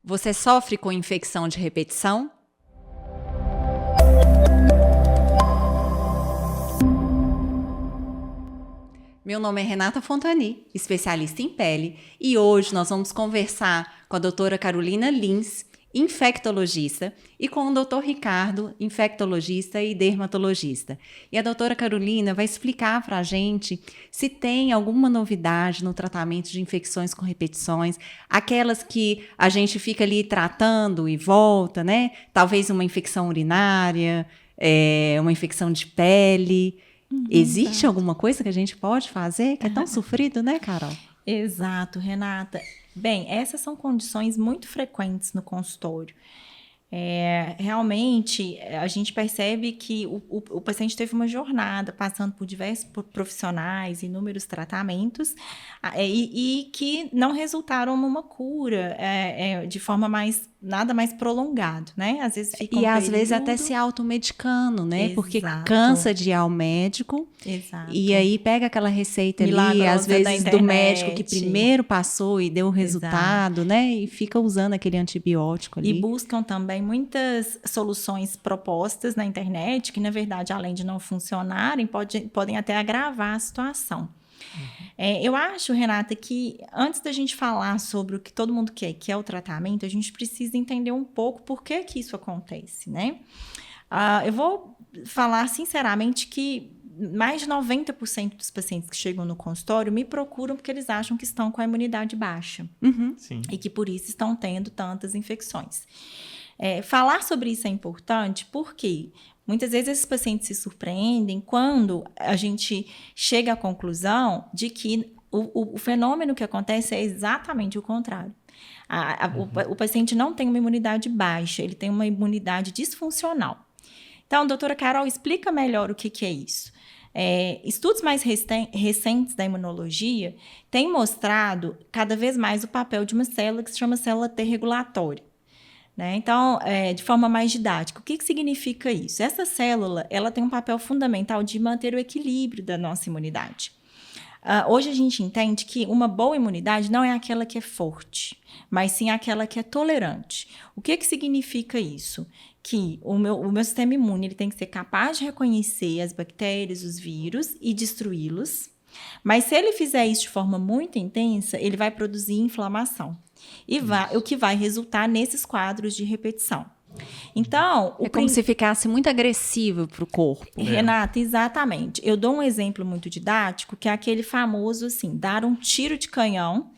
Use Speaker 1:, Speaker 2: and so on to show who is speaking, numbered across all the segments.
Speaker 1: Você sofre com infecção de repetição? Meu nome é Renata Fontani, especialista em pele, e hoje nós vamos conversar com a doutora Carolina Lins, infectologista, e com o doutor Ricardo, infectologista e dermatologista. E a doutora Carolina vai explicar para a gente se tem alguma novidade no tratamento de infecções com repetições, aquelas que a gente fica ali tratando e volta, né? Talvez uma infecção urinária, uma infecção de pele. Existe alguma coisa que a gente pode fazer que é tão sofrido, né, Carol?
Speaker 2: Exato, Renata. Bem, essas são condições muito frequentes no consultório. Realmente, a gente percebe que o paciente teve uma jornada passando por diversos profissionais, inúmeros tratamentos, e que não resultaram numa cura de forma nada mais prolongado, né? Às vezes fica
Speaker 1: às vezes até se automedicando, né?
Speaker 2: Exato.
Speaker 1: Porque cansa de ir ao médico.
Speaker 2: Exato.
Speaker 1: E aí pega aquela receita
Speaker 2: milagrosa
Speaker 1: ali, às vezes do médico que
Speaker 2: internet.
Speaker 1: primeiro passou e deu o resultado,
Speaker 2: Exato.
Speaker 1: né? E fica usando aquele antibiótico ali.
Speaker 2: E buscam também muitas soluções propostas na internet, que na verdade, além de não funcionarem, podem até agravar a situação. Eu acho, Renata, que antes da gente falar sobre o que todo mundo quer, que é o tratamento, a gente precisa entender um pouco por que isso acontece, né? Eu vou falar sinceramente que mais de 90% dos pacientes que chegam no consultório me procuram porque eles acham que estão com a imunidade baixa.
Speaker 1: Sim.
Speaker 2: E que por isso estão tendo tantas infecções. Falar sobre isso é importante porque muitas vezes esses pacientes se surpreendem quando a gente chega à conclusão de que o fenômeno que acontece é exatamente o contrário. O paciente não tem uma imunidade baixa, ele tem uma imunidade disfuncional. Então, doutora Carol, explica melhor o que é isso. Estudos mais recentes da imunologia têm mostrado cada vez mais o papel de uma célula que se chama célula T regulatória. Né? Então, de forma mais didática, o que significa isso? Essa célula ela tem um papel fundamental de manter o equilíbrio da nossa imunidade. Hoje a gente entende que uma boa imunidade não é aquela que é forte, mas sim aquela que é tolerante. O que significa isso? Que o meu sistema imune ele tem que ser capaz de reconhecer as bactérias, os vírus e destruí-los. Mas se ele fizer isso de forma muito intensa, ele vai produzir inflamação. O que vai resultar nesses quadros de repetição. Então,
Speaker 1: como se ficasse muito agressivo para o corpo.
Speaker 2: Renata, exatamente. Eu dou um exemplo muito didático, que é aquele famoso, assim, dar um tiro de canhão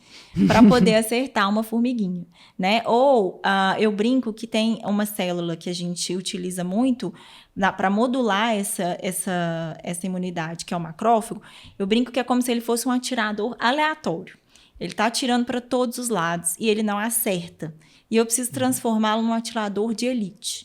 Speaker 2: para poder acertar uma formiguinha, né? Ou eu brinco que tem uma célula que a gente utiliza muito para modular essa imunidade, que é o macrófago. Eu brinco que é como se ele fosse um atirador aleatório. Ele está atirando para todos os lados e ele não acerta. E eu preciso transformá-lo num atirador de elite.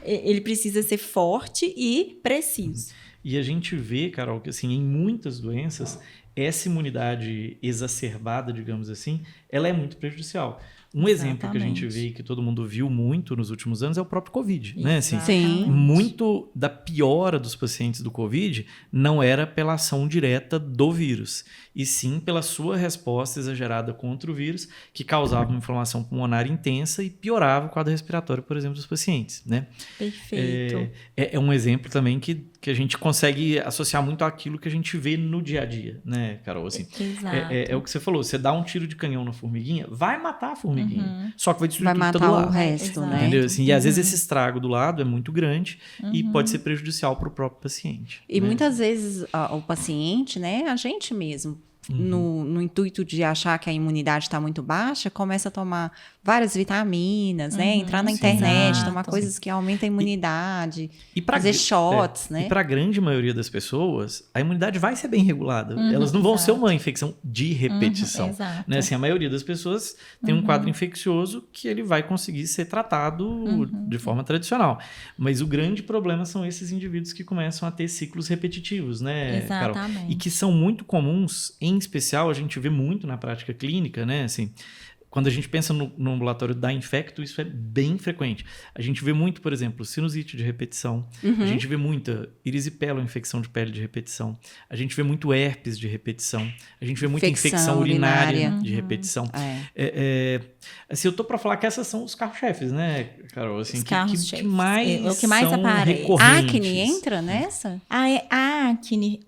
Speaker 2: Ele precisa ser forte e preciso.
Speaker 3: E a gente vê, Carol, que assim, em muitas doenças, essa imunidade exacerbada, digamos assim, ela é muito prejudicial. Um exemplo que a gente vê e que todo mundo viu muito nos últimos anos é o próprio Covid. Né? Assim,
Speaker 1: sim.
Speaker 3: Muito da piora dos pacientes do Covid não era pela ação direta do vírus, e sim pela sua resposta exagerada contra o vírus, que causava uma inflamação pulmonar intensa e piorava o quadro respiratório, por exemplo, dos pacientes. Né?
Speaker 2: Perfeito.
Speaker 3: É um exemplo também que a gente consegue associar muito àquilo que a gente vê no dia a dia, né, Carol? Assim,
Speaker 2: exato.
Speaker 3: É o que você falou, você dá um tiro de canhão na formiguinha, vai matar a formiguinha. Só que vai destruir
Speaker 1: tudo
Speaker 3: do lado.
Speaker 1: O resto, né?
Speaker 3: Entendeu? Assim, e às vezes esse estrago do lado é muito grande e pode ser prejudicial para o próprio paciente.
Speaker 1: E
Speaker 3: né?
Speaker 1: muitas vezes o paciente, né, a gente mesmo, no intuito de achar que a imunidade está muito baixa, começa a tomar várias vitaminas, né? Entrar na internet,
Speaker 2: exato.
Speaker 1: tomar coisas que aumentam a imunidade,
Speaker 3: E
Speaker 1: fazer shots, né?
Speaker 3: E para a grande maioria das pessoas, a imunidade vai ser bem regulada. Elas não vão ser uma infecção de repetição.
Speaker 2: Exato.
Speaker 3: Né? Assim, a maioria das pessoas tem um quadro infeccioso que ele vai conseguir ser tratado de forma tradicional. Mas o grande problema são esses indivíduos que começam a ter ciclos repetitivos, né, Carol?
Speaker 2: Exatamente.
Speaker 3: E que são muito comuns, em especial a gente vê muito na prática clínica, né? Assim, quando a gente pensa no ambulatório da infecto, isso é bem frequente. A gente vê muito, por exemplo, sinusite de repetição. A gente vê muita erisipela, infecção de pele de repetição. A gente vê muito herpes de repetição. A gente vê muita infecção urinária de repetição. Assim, eu tô para falar que essas são os carros-chefes, né, Carol? Assim,
Speaker 2: os carros-chefes.
Speaker 3: Que mais
Speaker 2: o que mais
Speaker 3: são
Speaker 2: aparece.
Speaker 3: recorrentes.
Speaker 1: Acne entra nessa?
Speaker 2: A acne,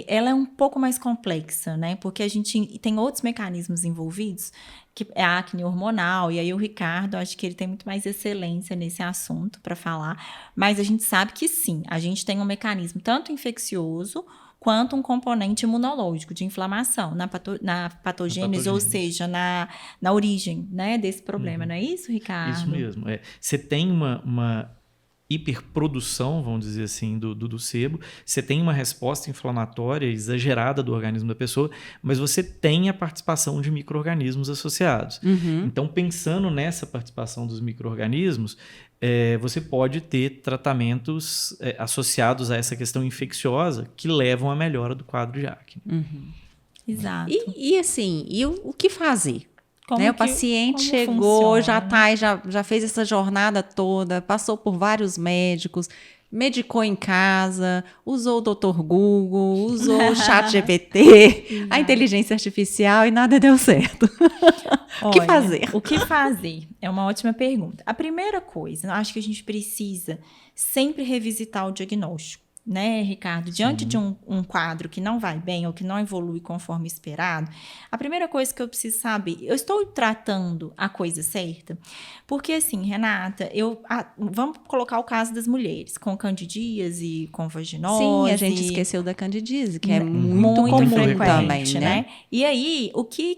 Speaker 2: ela é um pouco mais complexa, né? Porque a gente tem outros mecanismos envolvidos, que é a acne hormonal, e aí o Ricardo, acho que ele tem muito mais excelência nesse assunto para falar, mas a gente sabe que sim, a gente tem um mecanismo tanto infeccioso quanto um componente imunológico de inflamação na patogênese, ou seja, na origem, né, desse problema, não é isso, Ricardo?
Speaker 3: Isso mesmo. Você tem uma hiperprodução, vamos dizer assim, do sebo, você tem uma resposta inflamatória exagerada do organismo da pessoa, mas você tem a participação de micro-organismos associados. Então, pensando nessa participação dos micro-organismos, você pode ter tratamentos associados a essa questão infecciosa que levam à melhora do quadro de acne.
Speaker 2: Exato.
Speaker 1: E assim, o que fazer?
Speaker 2: Como
Speaker 1: O paciente chegou, já fez essa jornada toda, passou por vários médicos, medicou em casa, usou o Dr. Google, usou o ChatGPT, a inteligência artificial e nada deu certo. O que fazer?
Speaker 2: O que fazer? É uma ótima pergunta. A primeira coisa, eu acho que a gente precisa sempre revisitar o diagnóstico. Né, Ricardo? Diante de um quadro que não vai bem ou que não evolui conforme esperado, a primeira coisa que eu preciso saber, eu estou tratando a coisa certa? Porque assim, Renata, vamos colocar o caso das mulheres, com candidíase, com vaginose.
Speaker 1: Sim, a gente esqueceu da candidíase, que é muito comum também, né?
Speaker 2: E aí, o que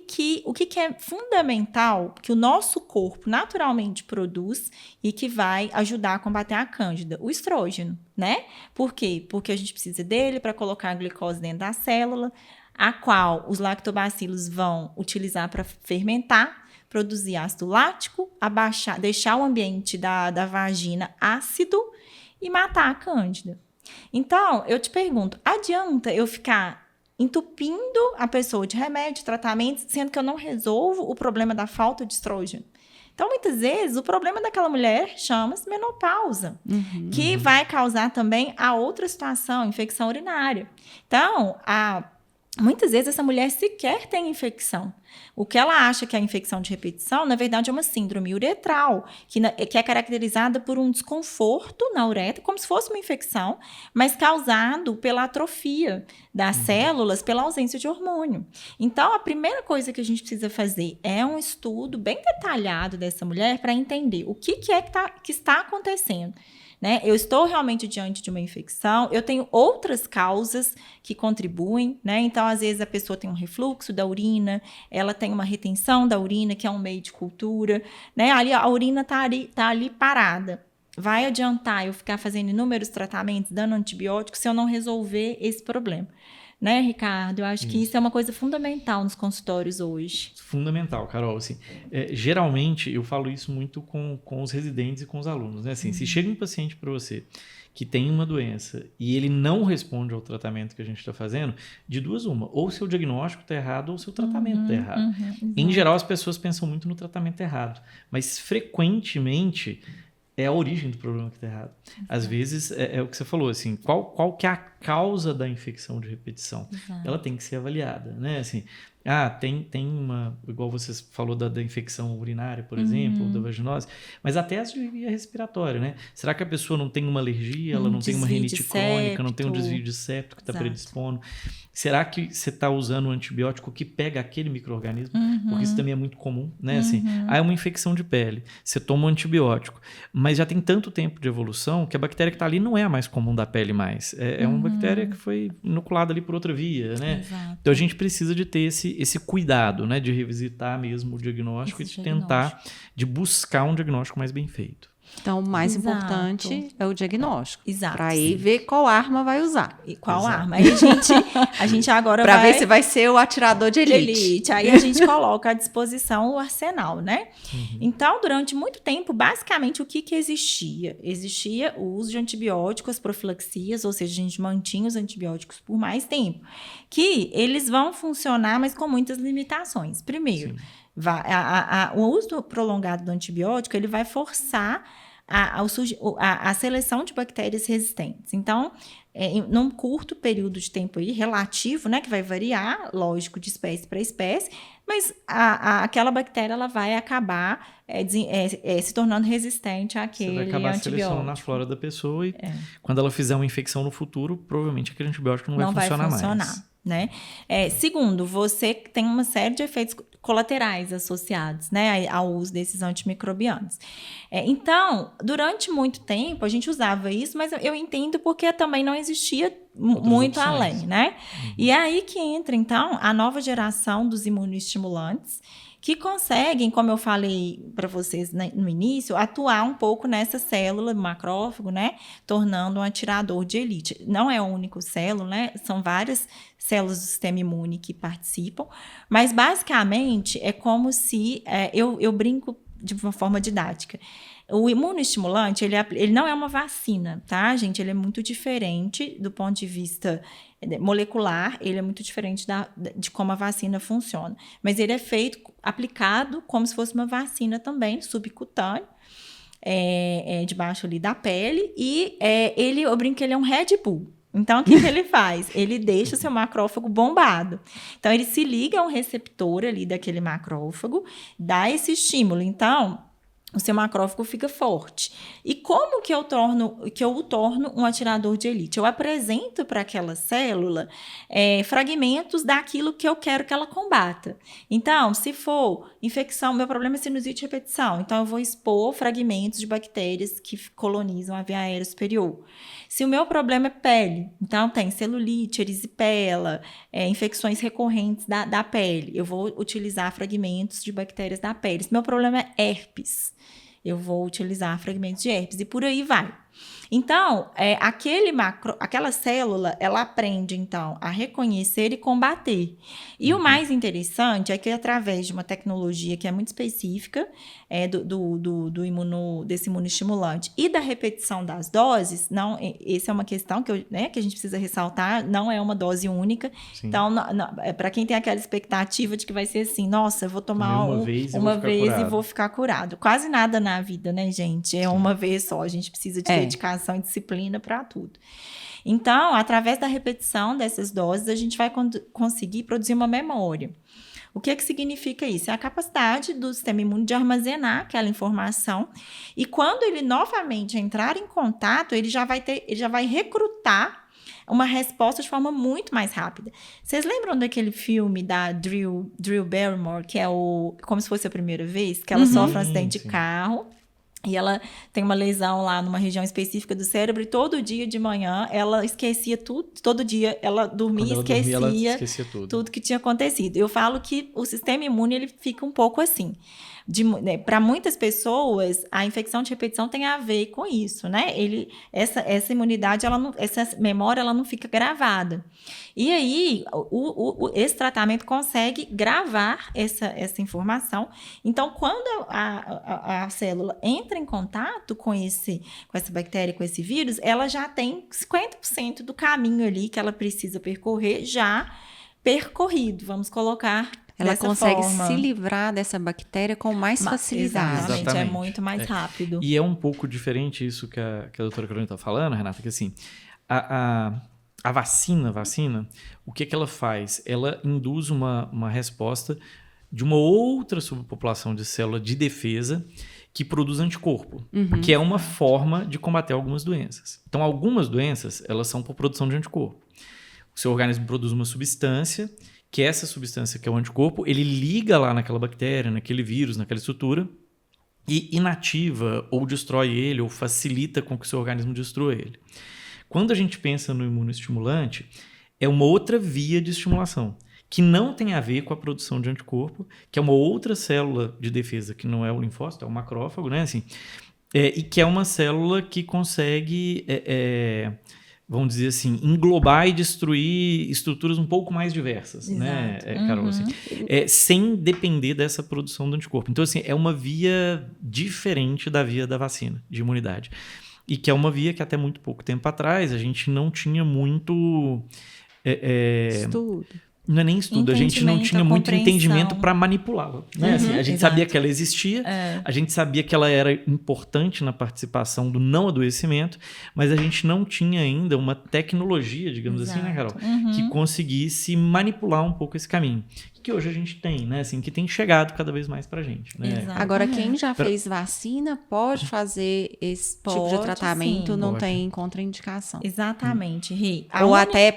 Speaker 2: é fundamental que o nosso corpo naturalmente produz e que vai ajudar a combater a cândida? O estrógeno. Né? Por quê? Porque a gente precisa dele para colocar a glicose dentro da célula, a qual os lactobacilos vão utilizar para fermentar, produzir ácido lático, deixar o ambiente da vagina ácido e matar a cândida. Então, eu te pergunto, adianta eu ficar entupindo a pessoa de remédio, tratamentos, sendo que eu não resolvo o problema da falta de estrógeno? Então, muitas vezes, o problema daquela mulher chama-se menopausa, que vai causar também a outra situação, infecção urinária. Então, muitas vezes, essa mulher sequer tem infecção. O que ela acha que é a infecção de repetição, na verdade, é uma síndrome uretral, que é caracterizada por um desconforto na uretra, como se fosse uma infecção, mas causado pela atrofia das células, pela ausência de hormônio. Então, a primeira coisa que a gente precisa fazer é um estudo bem detalhado dessa mulher para entender o que está acontecendo. Né? Eu estou realmente diante de uma infecção, eu tenho outras causas que contribuem, né? Então, às vezes, a pessoa tem um refluxo da urina, ela tem uma retenção da urina, que é um meio de cultura, né? Ali, a urina tá ali parada. Vai adiantar eu ficar fazendo inúmeros tratamentos, dando antibióticos, se eu não resolver esse problema. Né, Ricardo? Eu acho que isso é uma coisa fundamental nos consultórios hoje.
Speaker 3: Fundamental, Carol. Assim, geralmente, eu falo isso muito com os residentes e com os alunos. Né? Assim, se chega um paciente para você que tem uma doença e ele não responde ao tratamento que a gente está fazendo, de duas uma. Ou seu diagnóstico está errado ou seu tratamento está errado. Em geral, as pessoas pensam muito no tratamento errado. Mas, frequentemente, é a origem do problema que está errado. Às vezes, é o que você falou, assim, qual que é a causa da infecção de repetição? Ela tem que ser avaliada, né? Assim, tem uma, igual você falou da infecção urinária, por exemplo, ou da vaginose, mas até as de via respiratória, né? Será que a pessoa não tem uma alergia, ela não tem uma rinite crônica, não tem um desvio de septo que está predispondo? Será que você está usando um antibiótico que pega aquele micro-organismo? Porque isso também é muito comum, né? Assim, é uma infecção de pele, você toma um antibiótico, mas já tem tanto tempo de evolução que a bactéria que está ali não é a mais comum da pele mais. É uma bactéria que foi inoculada ali por outra via, né?
Speaker 2: Exato.
Speaker 3: Então a gente precisa de ter esse cuidado, né? De revisitar mesmo o diagnóstico e de tentar, de buscar um diagnóstico mais bem feito.
Speaker 1: Então, o mais importante é o diagnóstico.
Speaker 2: Exato.
Speaker 1: Para aí ver qual arma vai usar.
Speaker 2: E qual arma? Aí a gente agora
Speaker 1: para ver se vai ser o atirador de elite.
Speaker 2: Aí a gente coloca à disposição o arsenal, né? Então, durante muito tempo, basicamente, o que existia? Existia o uso de antibióticos, profilaxias, ou seja, a gente mantinha os antibióticos por mais tempo. Que eles vão funcionar, mas com muitas limitações. Primeiro, O uso prolongado do antibiótico, ele vai forçar a seleção de bactérias resistentes. Então, num curto período de tempo aí, relativo, né, que vai variar, lógico, de espécie para espécie, mas aquela bactéria ela vai acabar se tornando resistente àquele
Speaker 3: antibiótico. Você vai acabar selecionando a flora da pessoa e quando ela fizer uma infecção no futuro, provavelmente aquele antibiótico não vai funcionar mais.
Speaker 2: Né? Segundo, você tem uma série de efeitos colaterais associados, né, ao uso desses antimicrobianos. Então, durante muito tempo, a gente usava isso, mas eu entendo porque também não existia muito além, né? E é aí que entra, então, a nova geração dos imunoestimulantes, que conseguem, como eu falei para vocês no início, atuar um pouco nessa célula macrófago, né? Tornando um atirador de elite. Não é o único célula, né? São várias células do sistema imune que participam, mas basicamente é como se, eu brinco de uma forma didática. O imunoestimulante, ele não é uma vacina, tá, gente? Ele é muito diferente do ponto de vista molecular, ele é muito diferente de como a vacina funciona. Mas ele é aplicado como se fosse uma vacina também, subcutâneo, debaixo ali da pele, e eu brinco que ele é um Red Bull. Então, o que ele faz? Ele deixa o seu macrófago bombado. Então, ele se liga a um receptor ali daquele macrófago, dá esse estímulo. Então, o seu macrófago fica forte. E como que eu o torno um atirador de elite? Eu apresento para aquela célula fragmentos daquilo que eu quero que ela combata. Então, se for infecção, meu problema é sinusite e repetição. Então, eu vou expor fragmentos de bactérias que colonizam a via aérea superior. Se o meu problema é pele, então tem celulite, erisipela, infecções recorrentes da pele, eu vou utilizar fragmentos de bactérias da pele. Se meu problema é herpes, eu vou utilizar fragmentos de herpes e por aí vai. Então, aquela célula, ela aprende, então, a reconhecer e combater. E o mais interessante é que, através de uma tecnologia que é muito específica, desse imunoestimulante e da repetição das doses, essa é uma questão que a gente precisa ressaltar, não é uma dose única. Sim. Então, para quem tem aquela expectativa de que vai ser assim, nossa, eu vou tomar uma vez e vou ficar curado. Quase nada na vida, né, gente? É uma vez só, a gente precisa de dedicação e disciplina para tudo. Então, através da repetição dessas doses, a gente vai conseguir produzir uma memória. O que significa isso? É a capacidade do sistema imune de armazenar aquela informação e quando ele novamente entrar em contato, ele já vai recrutar uma resposta de forma muito mais rápida. Vocês lembram daquele filme da Drew Barrymore, que é como se fosse a primeira vez, que ela sofre um acidente de carro e ela tem uma lesão lá numa região específica do cérebro e todo dia de manhã ela esquecia tudo, todo dia ela dormia e esquecia tudo que tinha acontecido. Eu falo que o sistema imune ele fica um pouco assim. Para muitas pessoas, a infecção de repetição tem a ver com isso, né? Essa imunidade, essa memória, ela não fica gravada. E aí, esse tratamento consegue gravar essa informação. Então, quando a célula entra em contato com essa bactéria, com esse vírus, ela já tem 50% do caminho ali que ela precisa percorrer já percorrido, vamos colocar.
Speaker 1: Ela consegue se livrar dessa bactéria com mais facilidade.
Speaker 2: Exatamente, é muito mais rápido.
Speaker 3: E é um pouco diferente isso que a doutora Carolina está falando, Renata, que assim, a vacina, o que ela faz? Ela induz uma resposta de uma outra subpopulação de célula de defesa que produz anticorpo, que é uma forma de combater algumas doenças. Então, algumas doenças, elas são por produção de anticorpo. O seu organismo produz uma substância, que essa substância, que é o anticorpo, ele liga lá naquela bactéria, naquele vírus, naquela estrutura, e inativa ou destrói ele, ou facilita com que o seu organismo destrua ele. Quando a gente pensa no imunoestimulante, é uma outra via de estimulação, que não tem a ver com a produção de anticorpo, que é uma outra célula de defesa, que não é o linfócito, é o macrófago, né? Assim, e que é uma célula que consegue... vamos dizer assim, englobar e destruir estruturas um pouco mais diversas, exato, né, Carol? Assim, sem depender dessa produção do anticorpo. Então, assim, é uma via diferente da via da vacina de imunidade. E que é uma via que até muito pouco tempo atrás a gente não tinha muito...
Speaker 1: estudo.
Speaker 3: Não é nem estudo, a gente não tinha muito entendimento para manipulá-la. Né? Assim, a gente sabia que ela existia, a gente sabia que ela era importante na participação do não adoecimento, mas a gente não tinha ainda uma tecnologia, digamos assim, né, Carol? Que conseguisse manipular um pouco esse caminho. Que hoje a gente tem, né? Assim, que tem chegado cada vez mais pra gente. Né?
Speaker 1: Agora, quem já fez vacina pode fazer esse tipo de tratamento, sim. Não tem contraindicação.
Speaker 2: Exatamente, Rê.
Speaker 1: Ou até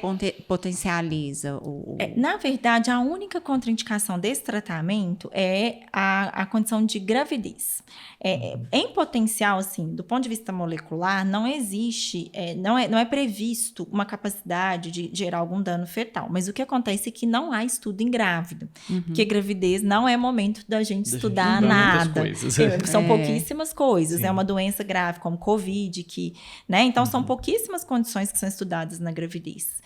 Speaker 1: potencializa.
Speaker 2: Na verdade, a única contraindicação desse tratamento é a condição de gravidez. Em potencial, assim, do ponto de vista molecular, não existe, não é previsto uma capacidade de gerar algum dano fetal. Mas o que acontece é que não há estudo em grávida. Porque gravidez não é momento da gente estudar nada. São pouquíssimas coisas. Sim. É uma doença grave, como Covid, né? Então, são pouquíssimas condições que são estudadas na gravidez.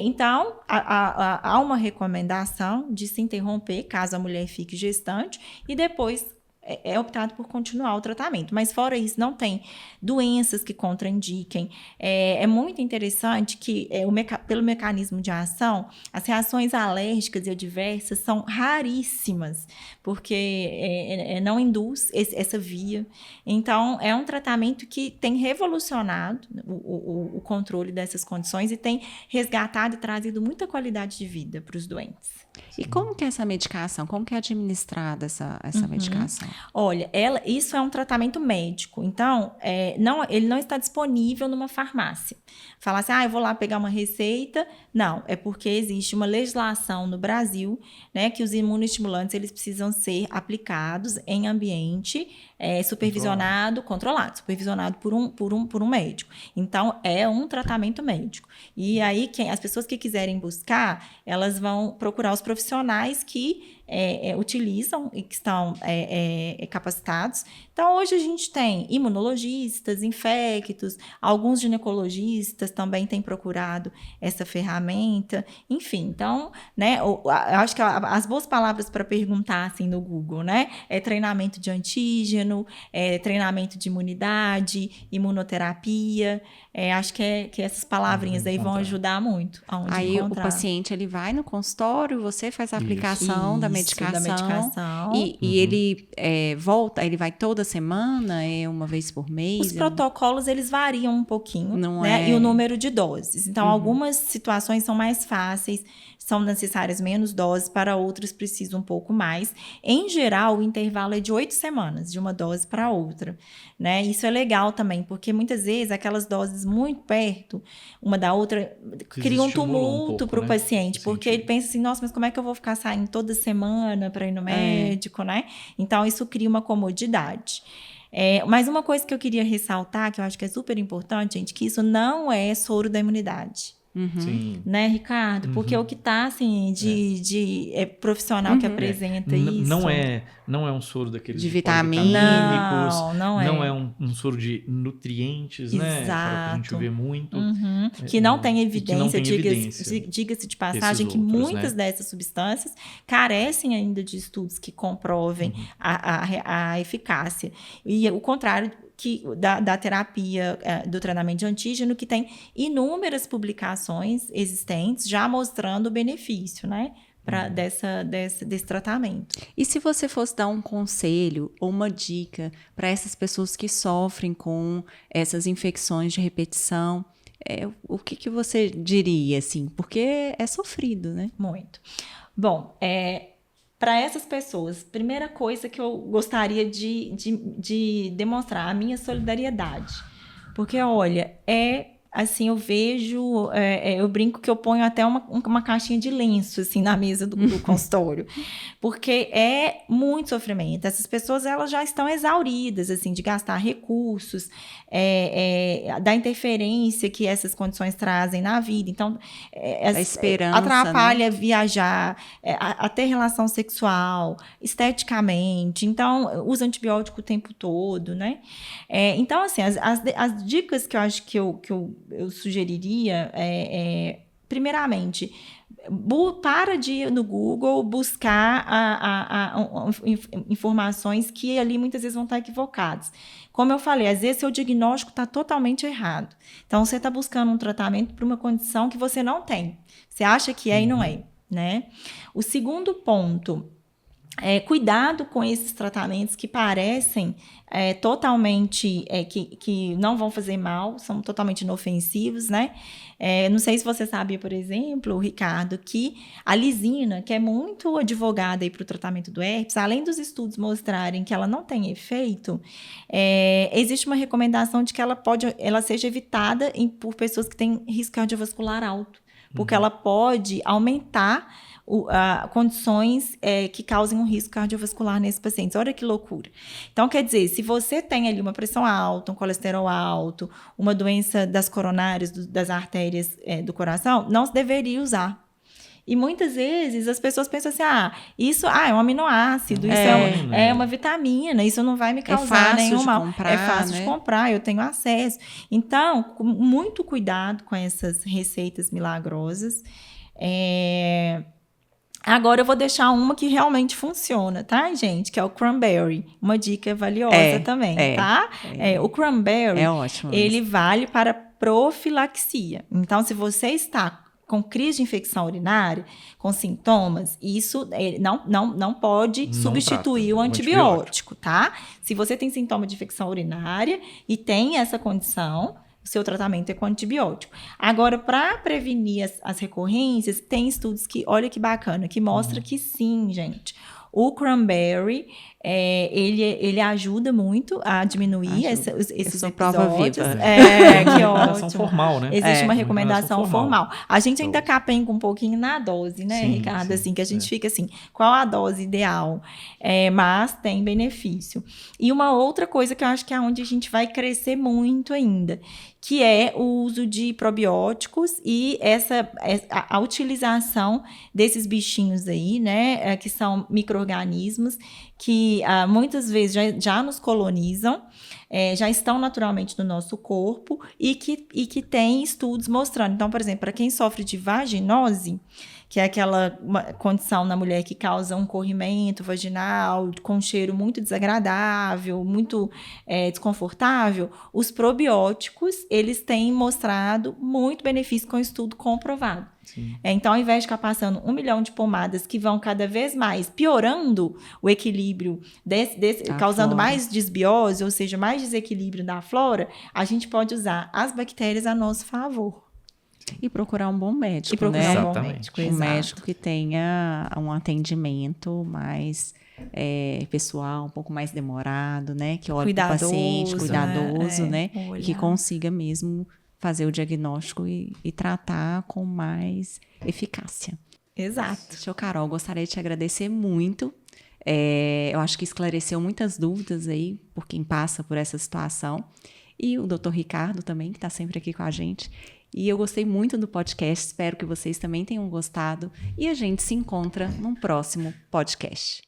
Speaker 2: Então, há uma recomendação de se interromper caso a mulher fique gestante e depois é optado por continuar o tratamento. Mas fora isso, não tem doenças que contraindiquem. É muito interessante que, pelo mecanismo de ação, as reações alérgicas e adversas são raríssimas, porque não induz essa via. Então, é um tratamento que tem revolucionado o controle dessas condições e tem resgatado e trazido muita qualidade de vida para os doentes.
Speaker 1: E como que é essa medicação? Como que é administrada essa medicação?
Speaker 2: Olha, isso é um tratamento médico. Então, ele não está disponível numa farmácia. Falar assim, eu vou lá pegar uma receita. Não, é porque existe uma legislação no Brasil, né, que os imunoestimulantes eles precisam ser aplicados em ambiente supervisionado por um médico. Então, é um tratamento médico. E aí, as pessoas que quiserem buscar, elas vão procurar os profissionais que utilizam e que estão capacitados. Então, hoje a gente tem imunologistas, infectos, alguns ginecologistas também têm procurado essa ferramenta. Enfim, então, né, eu acho que as boas palavras para perguntar assim, no Google, né, é treinamento de antígeno, treinamento de imunidade, imunoterapia. Acho que essas palavrinhas aí vão ajudar muito.
Speaker 1: Aí o paciente ele vai no consultório, você faz a aplicação da medicação. E ele volta, ele vai toda semana, uma vez por mês?
Speaker 2: Os protocolos, eles variam um pouquinho, né? E o número de doses. Então, algumas situações são mais fáceis, são necessárias menos doses, para outras precisa um pouco mais. Em geral, o intervalo é de 8 semanas, de uma dose para outra, né? Isso é legal também, porque muitas vezes aquelas doses muito perto, uma da outra, cria um tumulto para o paciente, porque ele pensa assim, nossa, mas como é que eu vou ficar saindo toda semana para ir no médico, né? Então, isso cria uma comodidade. Mas uma coisa que eu queria ressaltar, que eu acho que é super importante, gente, que isso não é soro da imunidade.
Speaker 3: Sim.
Speaker 2: Né, Ricardo? Porque o que está assim, de profissional que apresenta isso.
Speaker 3: Não é um soro daqueles
Speaker 1: de vitamínicos.
Speaker 2: Não é.
Speaker 3: Não é um soro de nutrientes, né? Que a gente vê muito.
Speaker 2: Que não tem evidência, diga-se de passagem, que muitas dessas substâncias carecem ainda de estudos que comprovem a eficácia. E o contrário da terapia, do tratamento de antígeno, que tem inúmeras publicações existentes já mostrando o benefício, né? Desse tratamento.
Speaker 1: E se você fosse dar um conselho ou uma dica para essas pessoas que sofrem com essas infecções de repetição, o que você diria, assim? Porque é sofrido, né?
Speaker 2: Muito. Bom, para essas pessoas, primeira coisa que eu gostaria de demonstrar, a minha solidariedade. Porque, olha, assim, eu vejo, eu brinco que eu ponho até uma caixinha de lenço, assim, na mesa do consultório, porque é muito sofrimento. Essas pessoas, elas já estão exauridas, assim, de gastar recursos, da interferência que essas condições trazem na vida. Então,
Speaker 1: a esperança,
Speaker 2: atrapalha, né? Viajar, até relação sexual, esteticamente. Então, usa antibiótico o tempo todo, né? Então, assim, as dicas que eu acho que eu sugeriria primeiramente, para de ir no Google buscar informações que ali muitas vezes vão estar equivocadas. Como eu falei, às vezes seu diagnóstico está totalmente errado. Então, você está buscando um tratamento para uma condição que você não tem. Você acha que e não é. né? O segundo ponto é cuidado com esses tratamentos que parecem totalmente, que não vão fazer mal, são totalmente inofensivos, né? Não sei se você sabia, por exemplo, Ricardo, que a lisina, que é muito advogada aí para o tratamento do herpes, além dos estudos mostrarem que ela não tem efeito, existe uma recomendação de que ela seja evitada por pessoas que têm risco cardiovascular alto, porque ela pode aumentar condições que causem um risco cardiovascular nesses pacientes. Olha que loucura. Então, quer dizer, se você tem ali uma pressão alta, um colesterol alto, uma doença das coronárias, das artérias do coração, não se deveria usar. E muitas vezes as pessoas pensam assim, isso é um aminoácido, isso é uma vitamina, isso não vai me causar nenhum mal. É fácil de comprar, eu tenho acesso. Então, com muito cuidado com essas receitas milagrosas. Agora eu vou deixar uma que realmente funciona, tá, gente? Que é o cranberry. Uma dica valiosa também, tá? O cranberry,
Speaker 1: ótimo,
Speaker 2: ele vale para profilaxia. Então, se você está com crise de infecção urinária, com sintomas, isso não pode substituir o antibiótico, tá? Se você tem sintoma de infecção urinária e tem essa condição, o seu tratamento é com antibiótico. Agora, para prevenir as recorrências, tem estudos que, olha que bacana, que mostra que sim, gente. O cranberry, ele ajuda muito a diminuir esses episódios.
Speaker 1: Prova viva.
Speaker 2: Que ótimo.
Speaker 3: Formal, né?
Speaker 2: Existe uma recomendação formal. A gente ainda capenga um pouquinho na dose, né, Ricardo? Assim, que a gente fica assim, qual a dose ideal? Mas tem benefício. E uma outra coisa que eu acho que é onde a gente vai crescer muito ainda, que é o uso de probióticos e a utilização desses bichinhos aí, né, que são micro-organismos que muitas vezes já nos colonizam, já estão naturalmente no nosso corpo e que tem estudos mostrando. Então, por exemplo, para quem sofre de vaginose, que é aquela condição na mulher que causa um corrimento vaginal com um cheiro muito desagradável, muito desconfortável, os probióticos, eles têm mostrado muito benefício com estudo comprovado. Então, ao invés de ficar passando 1 milhão de pomadas que vão cada vez mais piorando o equilíbrio, causando mais desbiose, ou seja, mais desequilíbrio da flora, a gente pode usar as bactérias a nosso favor.
Speaker 1: E procurar um bom médico, né? Um médico que tenha um atendimento mais pessoal, um pouco mais demorado, né? Que olhe para o paciente, cuidadoso, né? E que consiga mesmo fazer o diagnóstico e tratar com mais eficácia.
Speaker 2: Exato.
Speaker 1: Seu Carol, gostaria de te agradecer muito. Eu acho que esclareceu muitas dúvidas aí por quem passa por essa situação. E o Dr. Ricardo também, que está sempre aqui com a gente. E eu gostei muito do podcast, espero que vocês também tenham gostado. E a gente se encontra num próximo podcast.